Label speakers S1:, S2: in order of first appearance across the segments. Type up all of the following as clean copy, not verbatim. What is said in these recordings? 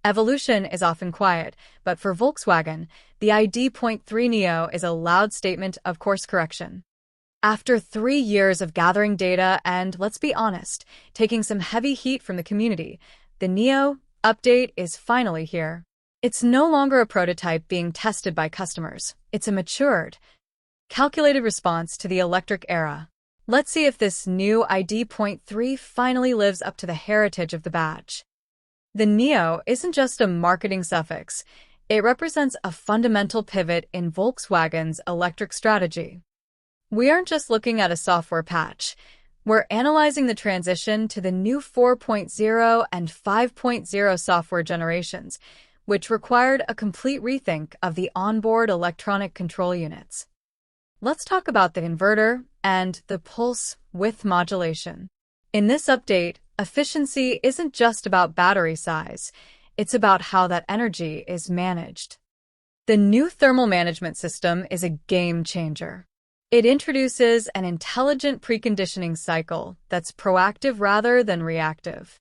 S1: Evolution is often quiet, but for Volkswagen, the ID.3 Neo is a loud statement of course correction. After 3 years of gathering data and, let's be honest, taking some heavy heat from the community, the Neo update is finally here. It's no longer a prototype being tested by customers. It's a matured, calculated response to the electric era. Let's see if this new ID.3 finally lives up to the heritage of the badge. The Neo isn't just a marketing suffix. It represents a fundamental pivot in Volkswagen's electric strategy. We aren't just looking at a software patch. We're analyzing the transition to the new 4.0 and 5.0 software generations, which required a complete rethink of the onboard electronic control units. Let's talk about the inverter and the pulse width modulation. In this update, efficiency isn't just about battery size, it's about how that energy is managed. The new thermal management system is a game changer. It introduces an intelligent preconditioning cycle that's proactive rather than reactive.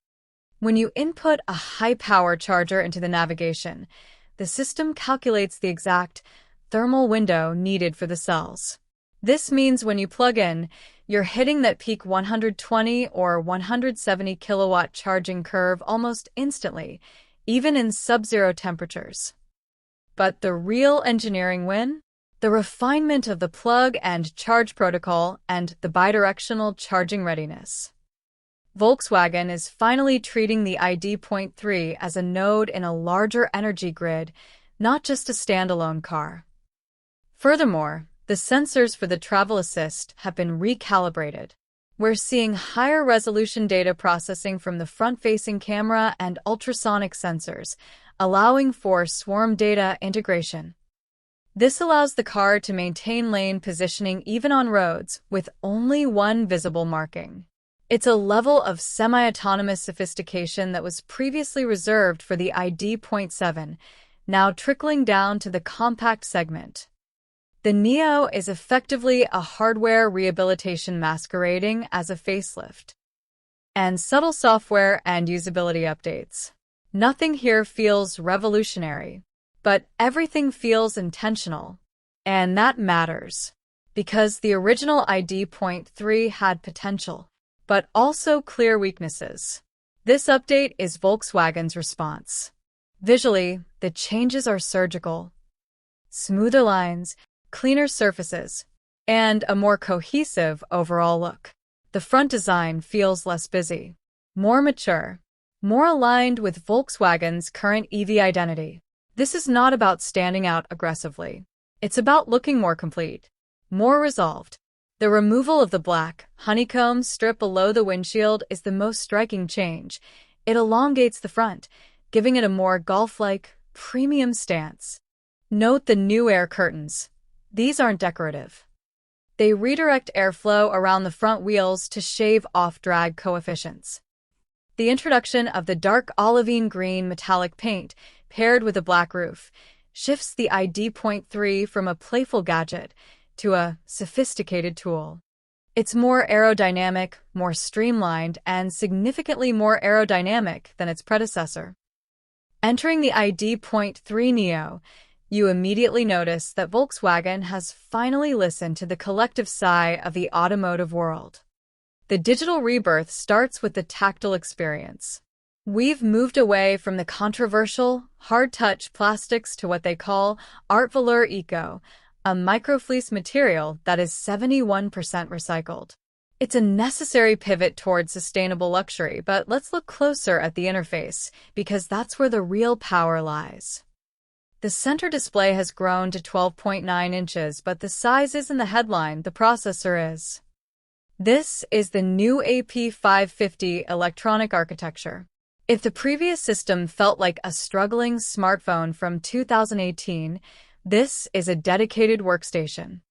S1: When you input a high-power charger into the navigation, the system calculates the exact thermal window needed for the cells. This means when you plug in, you're hitting that peak 120 or 170 kilowatt charging curve almost instantly, even in sub-zero temperatures. But the real engineering win? The refinement of the plug and charge protocol and the bidirectional charging readiness. Volkswagen is finally treating the ID.3 as a node in a larger energy grid, not just a standalone car. Furthermore, the sensors for the travel assist have been recalibrated. We're seeing higher resolution data processing from the front-facing camera and ultrasonic sensors, allowing for swarm data integration. This allows the car to maintain lane positioning even on roads with only one visible marking. It's a level of semi-autonomous sophistication that was previously reserved for the ID.7, now trickling down to the compact segment. The Neo is effectively a hardware rehabilitation masquerading as a facelift. And subtle software and usability updates. Nothing here feels revolutionary, but everything feels intentional. And that matters, because the original ID.3 had potential, but also clear weaknesses. This update is Volkswagen's response. Visually, the changes are surgical. Smoother lines, cleaner surfaces, and a more cohesive overall look. The front design feels less busy, more mature, more aligned with Volkswagen's current EV identity. This is not about standing out aggressively. It's about looking more complete, more resolved. The removal of the black, honeycomb strip below the windshield is the most striking change. It elongates the front, giving it a more golf-like, premium stance. Note the new air curtains. These aren't decorative. They redirect airflow around the front wheels to shave off drag coefficients. The introduction of the dark olivine green metallic paint, paired with a black roof, shifts the ID.3 from a playful gadget to a sophisticated tool. It's more aerodynamic, more streamlined, and significantly more aerodynamic than its predecessor. Entering the ID.3 Neo, you immediately notice that Volkswagen has finally listened to the collective sigh of the automotive world. The digital rebirth starts with the tactile experience. We've moved away from the controversial, hard-touch plastics to what they call Art Velour Eco, a microfleece material that is 71% recycled. It's a necessary pivot towards sustainable luxury, but let's look closer at the interface, because that's where the real power lies. The center display has grown to 12.9 inches, but the size isn't the headline, the processor is. This is the new AP550 electronic architecture. If the previous system felt like a struggling smartphone from 2018, this is a dedicated workstation.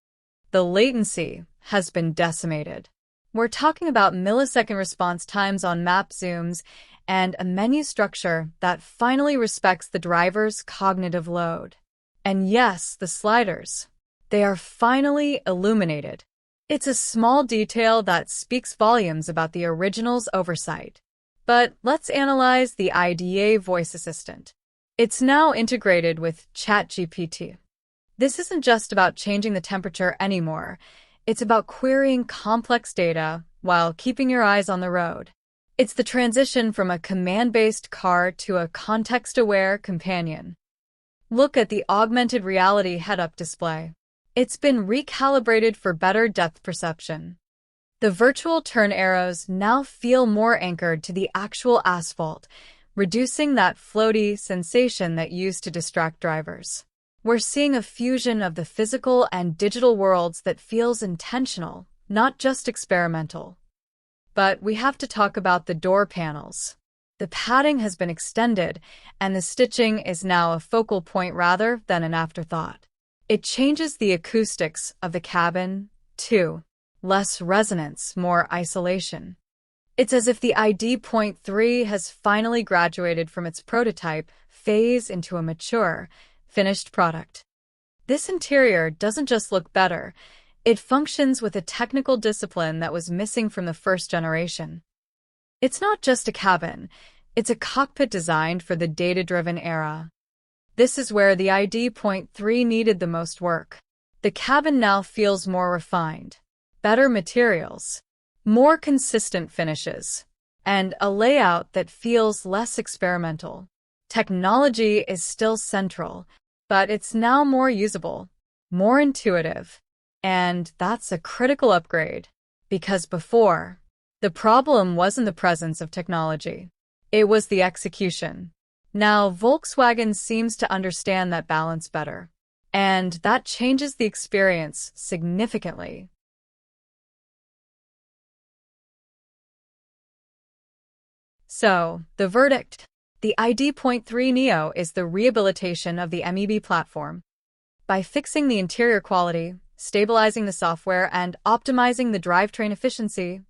S1: The latency has been decimated. We're talking about millisecond response times on map zooms and a menu structure that finally respects the driver's cognitive load. And yes, the sliders. They are finally illuminated. It's a small detail that speaks volumes about the original's oversight. But let's analyze the IDA voice assistant. It's now integrated with ChatGPT. This isn't just about changing the temperature anymore. It's about querying complex data while keeping your eyes on the road. It's the transition from a command-based car to a context-aware companion. Look at the augmented reality head-up display. It's been recalibrated for better depth perception. The virtual turn arrows now feel more anchored to the actual asphalt, reducing that floaty sensation that used to distract drivers. We're seeing a fusion of the physical and digital worlds that feels intentional, not just experimental. But we have to talk about the door panels. The padding has been extended, and the stitching is now a focal point rather than an afterthought. It changes the acoustics of the cabin, too. Less resonance, more isolation. It's as if the ID.3 has finally graduated from its prototype phase into a mature, finished product. This interior doesn't just look better, it functions with a technical discipline that was missing from the first generation. It's not just a cabin, it's a cockpit designed for the data-driven era. This is where the ID.3 needed the most work. The cabin now feels more refined, better materials, more consistent finishes, and a layout that feels less experimental. Technology is still central, but it's now more usable, more intuitive, and that's a critical upgrade. Because before, the problem wasn't the presence of technology, it was the execution. Now, Volkswagen seems to understand that balance better, and that changes the experience significantly. So, the verdict. The ID.3 Neo is the rehabilitation of the MEB platform. By fixing the interior quality, stabilizing the software, and optimizing the drivetrain efficiency,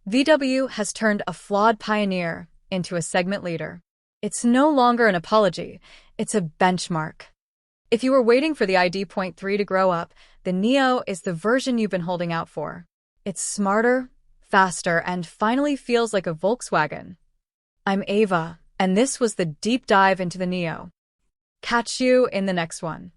S1: VW has turned a flawed pioneer into a segment leader. It's no longer an apology, it's a benchmark. If you were waiting for the ID.3 to grow up, the Neo is the version you've been holding out for. It's smarter, faster, and finally feels like a Volkswagen. I'm Ava, and this was the deep dive into the Neo. Catch you in the next one.